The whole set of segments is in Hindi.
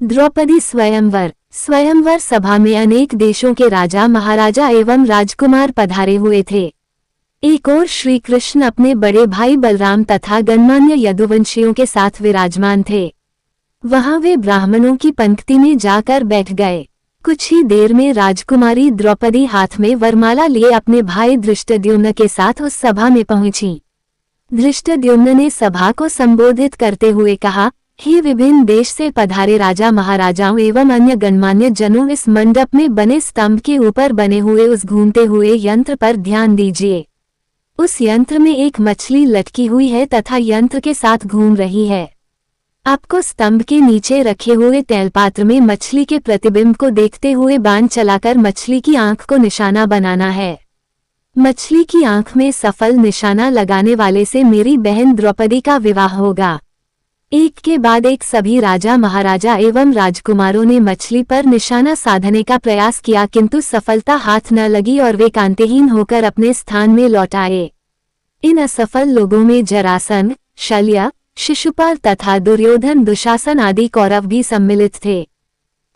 द्रौपदी स्वयंवर। स्वयंवर सभा में अनेक देशों के राजा महाराजा एवं राजकुमार पधारे हुए थे। एक ओर श्री कृष्ण अपने बड़े भाई बलराम तथा गणमान्य यदुवंशियों के साथ विराजमान थे। वहां वे ब्राह्मणों की पंक्ति में जाकर बैठ गए। कुछ ही देर में राजकुमारी द्रौपदी हाथ में वरमाला लिए अपने भाई धृष्टद्युम्न के साथ उस सभा में पहुंची। धृष्टद्युम्न ने सभा को संबोधित करते हुए कहा, हे विभिन्न देश से पधारे राजा महाराजाओं एवं अन्य गणमान्य जनों, इस मंडप में बने स्तंभ के ऊपर बने हुए उस घूमते हुए यंत्र पर ध्यान दीजिए। उस यंत्र में एक मछली लटकी हुई है तथा यंत्र के साथ घूम रही है। आपको स्तंभ के नीचे रखे हुए तैलपात्र में मछली के प्रतिबिंब को देखते हुए बाण चलाकर मछली की आंख को निशाना बनाना है। मछली की आंख में सफल निशाना लगाने वाले से मेरी बहन द्रौपदी का विवाह होगा। एक के बाद एक सभी राजा महाराजा एवं राजकुमारों ने मछली पर निशाना साधने का प्रयास किया, किंतु सफलता हाथ न लगी और वे कांतिहीन होकर अपने स्थान में लौट आए। इन असफल लोगों में जरासंध, शल्य, शिशुपाल तथा दुर्योधन, दुशासन आदि कौरव भी सम्मिलित थे।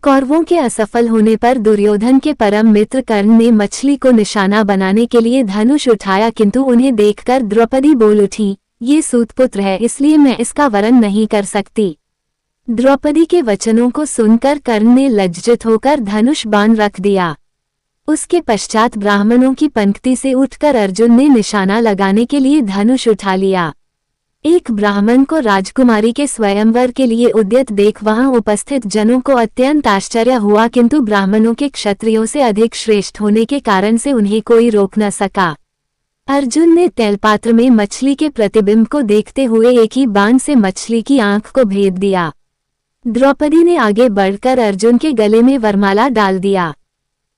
कौरवों के असफल होने पर दुर्योधन के परम मित्र कर्ण ने मछली को निशाना बनाने के लिए धनुष उठाया, किंतु उन्हें देखकर द्रौपदी बोल उठी, ये सूतपुत्र है, इसलिए मैं इसका वरण नहीं कर सकती। द्रौपदी के वचनों को सुनकर कर्ण ने लज्जित होकर धनुष बाण रख दिया। उसके पश्चात ब्राह्मणों की पंक्ति से उठकर अर्जुन ने निशाना लगाने के लिए धनुष उठा लिया। एक ब्राह्मण को राजकुमारी के स्वयंवर के लिए उद्यत देख वहां उपस्थित जनों को अत्यंत आश्चर्य हुआ, किंतु ब्राह्मणों के क्षत्रियों से अधिक श्रेष्ठ होने के कारण से उन्हें कोई रोक न सका। अर्जुन ने तैलपात्र में मछली के प्रतिबिंब को देखते हुए एक ही बाण से मछली की आंख को भेद दिया। द्रौपदी ने आगे बढ़कर अर्जुन के गले में वरमाला डाल दिया।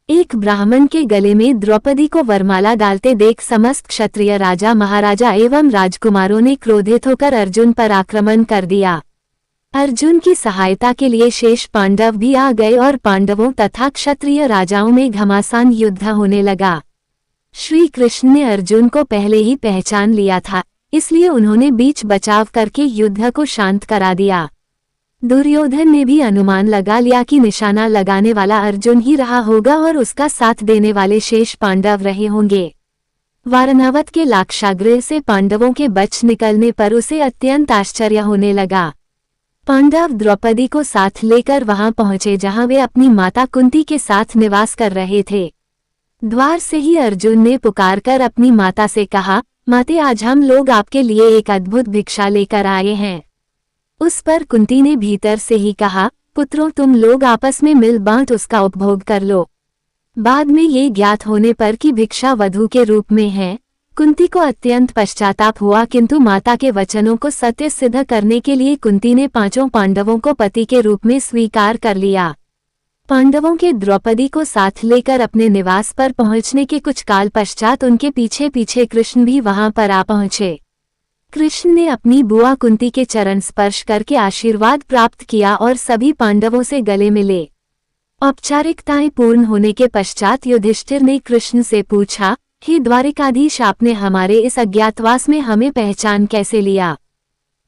एक ब्राह्मण के गले में द्रौपदी को वरमाला डालते देख समस्त क्षत्रिय राजा महाराजा एवं राजकुमारों ने क्रोधित होकर अर्जुन पर आक्रमण कर दिया। अर्जुन की सहायता के लिए शेष पांडव भी आ गए और पांडवों तथा क्षत्रिय राजाओं में घमासान युद्ध होने लगा। श्री कृष्ण ने अर्जुन को पहले ही पहचान लिया था, इसलिए उन्होंने बीच बचाव करके युद्ध को शांत करा दिया। दुर्योधन ने भी अनुमान लगा लिया कि निशाना लगाने वाला अर्जुन ही रहा होगा और उसका साथ देने वाले शेष पांडव रहे होंगे। वारणावत के लाक्षागृह से पांडवों के बच निकलने पर उसे अत्यंत आश्चर्य होने लगा। पांडव द्रौपदी को साथ लेकर वहां पहुंचे जहां वे अपनी माता कुंती के साथ निवास कर रहे थे। द्वार से ही अर्जुन ने पुकारकर अपनी माता से कहा, माते, आज हम लोग आपके लिए एक अद्भुत भिक्षा लेकर आए हैं। उस पर कुंती ने भीतर से ही कहा, पुत्रों, तुम लोग आपस में मिल बांट उसका उपभोग कर लो। बाद में ये ज्ञात होने पर कि भिक्षा वधू के रूप में है, कुंती को अत्यंत पश्चाताप हुआ, किंतु माता के वचनों को सत्य सिद्ध करने के लिए कुंती ने पांचों पांडवों को पति के रूप में स्वीकार कर लिया। पांडवों के द्रौपदी को साथ लेकर अपने निवास पर पहुंचने के कुछ काल पश्चात उनके पीछे पीछे कृष्ण भी वहां पर आ पहुंचे। कृष्ण ने अपनी बुआ कुंती के चरण स्पर्श करके आशीर्वाद प्राप्त किया और सभी पांडवों से गले मिले। औपचारिकताएं पूर्ण होने के पश्चात युधिष्ठिर ने कृष्ण से पूछा, हे द्वारिकाधीश, आपने हमारे इस अज्ञातवास में हमें पहचान कैसे लिया?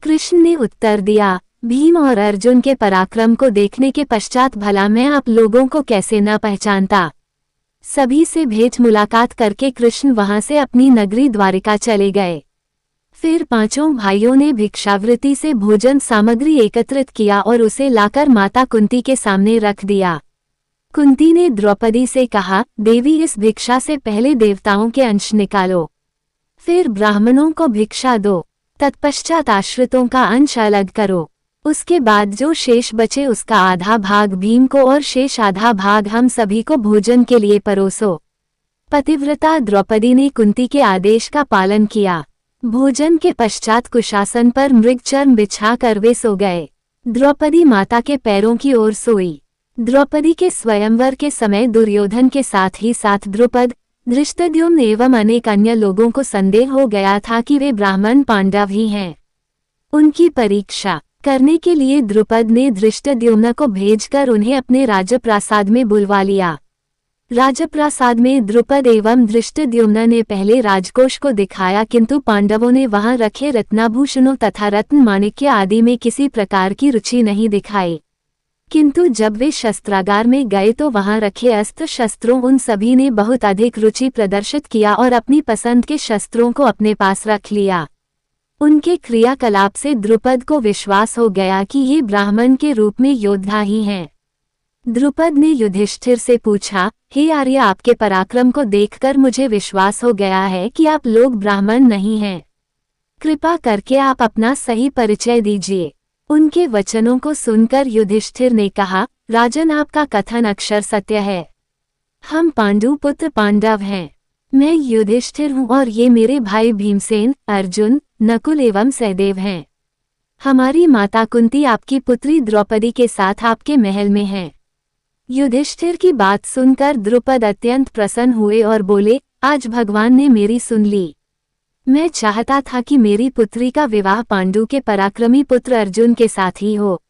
कृष्ण ने उत्तर दिया, भीम और अर्जुन के पराक्रम को देखने के पश्चात भला मैं आप लोगों को कैसे न पहचानता। सभी से भेंट मुलाकात करके कृष्ण वहां से अपनी नगरी द्वारिका चले गए। फिर पांचों भाइयों ने भिक्षावृत्ति से भोजन सामग्री एकत्रित किया और उसे लाकर माता कुंती के सामने रख दिया। कुंती ने द्रौपदी से कहा, देवी, इस भिक्षा से पहले देवताओं के अंश निकालो, फिर ब्राह्मणों को भिक्षा दो, तत्पश्चात आश्रितों का अंश अलग करो। उसके बाद जो शेष बचे उसका आधा भाग भीम को और शेष आधा भाग हम सभी को भोजन के लिए परोसो। पतिव्रता द्रौपदी ने कुंती के आदेश का पालन किया। भोजन के पश्चात कुशासन पर मृगचर्म बिछा कर वे सो गए। द्रौपदी माता के पैरों की ओर सोई। द्रौपदी के स्वयंवर के समय दुर्योधन के साथ ही साथ द्रुपद, धृष्टद्युम्न एवं अनेक अन्य लोगों को संदेह हो गया था कि वे ब्राह्मण पांडव ही हैं। उनकी परीक्षा करने के लिए द्रुपद ने धृष्टद्युम्न को भेजकर उन्हें अपने राजप्रासाद में बुलवा लिया। राजप्रासाद में द्रुपद एवं धृष्टद्युम्न ने पहले राजकोष को दिखाया, किंतु पांडवों ने वहां रखे रत्नाभूषणों तथा रत्न माणिक्य आदि में किसी प्रकार की रुचि नहीं दिखाई। किंतु जब वे शस्त्रागार में गए तो वहां रखे अस्त्र शस्त्रों उन सभी ने बहुत अधिक रुचि प्रदर्शित किया और अपनी पसंद के शस्त्रों को अपने पास रख लिया। उनके क्रियाकलाप से द्रुपद को विश्वास हो गया कि ये ब्राह्मण के रूप में योद्धा ही हैं। द्रुपद ने युधिष्ठिर से पूछा, हे आर्य, आपके पराक्रम को देखकर मुझे विश्वास हो गया है कि आप लोग ब्राह्मण नहीं हैं। कृपा करके आप अपना सही परिचय दीजिए। उनके वचनों को सुनकर युधिष्ठिर ने कहा, राजन, आपका कथन अक्षर सत्य है। हम पांडु पुत्र पांडव हैं। मैं युधिष्ठिर हूँ और ये मेरे भाई भीमसेन, अर्जुन, नकुल एवं सहदेव हैं। हमारी माता कुंती आपकी पुत्री द्रौपदी के साथ आपके महल में है। युधिष्ठिर की बात सुनकर द्रुपद अत्यंत प्रसन्न हुए और बोले, आज भगवान ने मेरी सुन ली। मैं चाहता था कि मेरी पुत्री का विवाह पांडु के पराक्रमी पुत्र अर्जुन के साथ ही हो।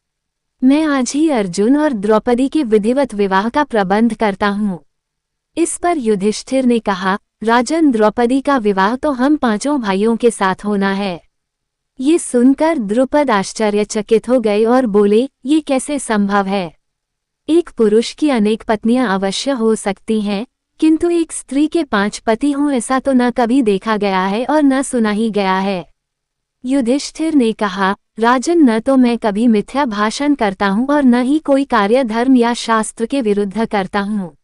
मैं आज ही अर्जुन और द्रौपदी के विधिवत विवाह का प्रबंध करता हूँ। इस पर युधिष्ठिर ने कहा, राजन, द्रौपदी का विवाह तो हम पांचों भाइयों के साथ होना है। ये सुनकर द्रुपद आश्चर्यचकित हो गए और बोले, ये कैसे संभव है? एक पुरुष की अनेक पत्नियां अवश्य हो सकती हैं, किंतु एक स्त्री के 5 पति हों ऐसा तो न कभी देखा गया है और न सुना ही गया है। युधिष्ठिर ने कहा, राजन, न तो मैं कभी मिथ्या भाषण करता हूँ और न ही कोई कार्य धर्म या शास्त्र के विरुद्ध करता हूँ।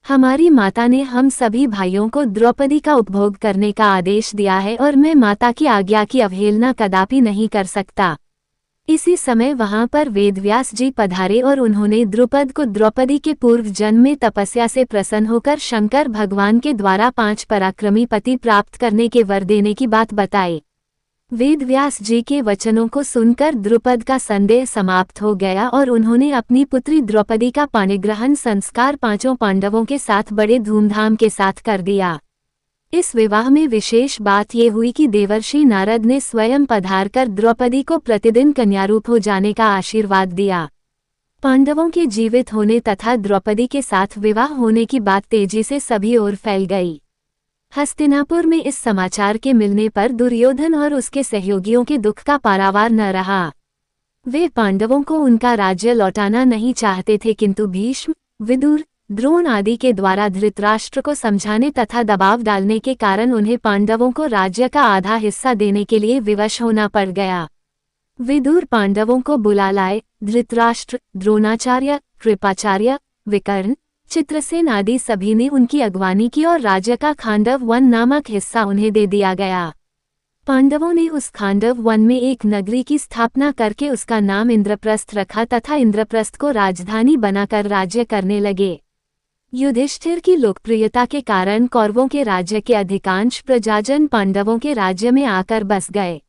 हमारी माता ने हम सभी भाइयों को द्रौपदी का उपभोग करने का आदेश दिया है और मैं माता की आज्ञा की अवहेलना कदापि नहीं कर सकता। इसी समय वहां पर वेदव्यास जी पधारे और उन्होंने द्रुपद को द्रौपदी के पूर्व जन्म में तपस्या से प्रसन्न होकर शंकर भगवान के द्वारा 5 पराक्रमी पति प्राप्त करने के वर देने की बात बताई। वेदव्यास जी के वचनों को सुनकर द्रुपद का संदेह समाप्त हो गया और उन्होंने अपनी पुत्री द्रौपदी का पाणिग्रहण संस्कार 5 पांडवों के साथ बड़े धूमधाम के साथ कर दिया। इस विवाह में विशेष बात ये हुई कि देवर्षि नारद ने स्वयं पधारकर द्रौपदी को प्रतिदिन कन्यारूप हो जाने का आशीर्वाद दिया। पांडवों के जीवित होने तथा द्रौपदी के साथ विवाह होने की बात तेजी से सभी ओर फैल गई। हस्तिनापुर में इस समाचार के मिलने पर दुर्योधन और उसके सहयोगियों के दुख का पारावार न रहा। वे पांडवों को उनका राज्य लौटाना नहीं चाहते थे, किंतु भीष्म, विदुर, द्रोण आदि के द्वारा धृतराष्ट्र को समझाने तथा दबाव डालने के कारण उन्हें पांडवों को राज्य का आधा हिस्सा देने के लिए विवश होना पड़ गया। विदुर पांडवों को बुला लाए। धृतराष्ट्र, द्रोणाचार्य, कृपाचार्य, विकर्ण, चित्रसेन आदि सभी ने उनकी अगवानी की और राज्य का खांडव वन नामक हिस्सा उन्हें दे दिया गया। पांडवों ने उस खांडव वन में एक नगरी की स्थापना करके उसका नाम इंद्रप्रस्थ रखा तथा इंद्रप्रस्थ को राजधानी बनाकर राज्य करने लगे। युधिष्ठिर की लोकप्रियता के कारण कौरवों के राज्य के अधिकांश प्रजाजन पांडवों के राज्य में आकर बस गए।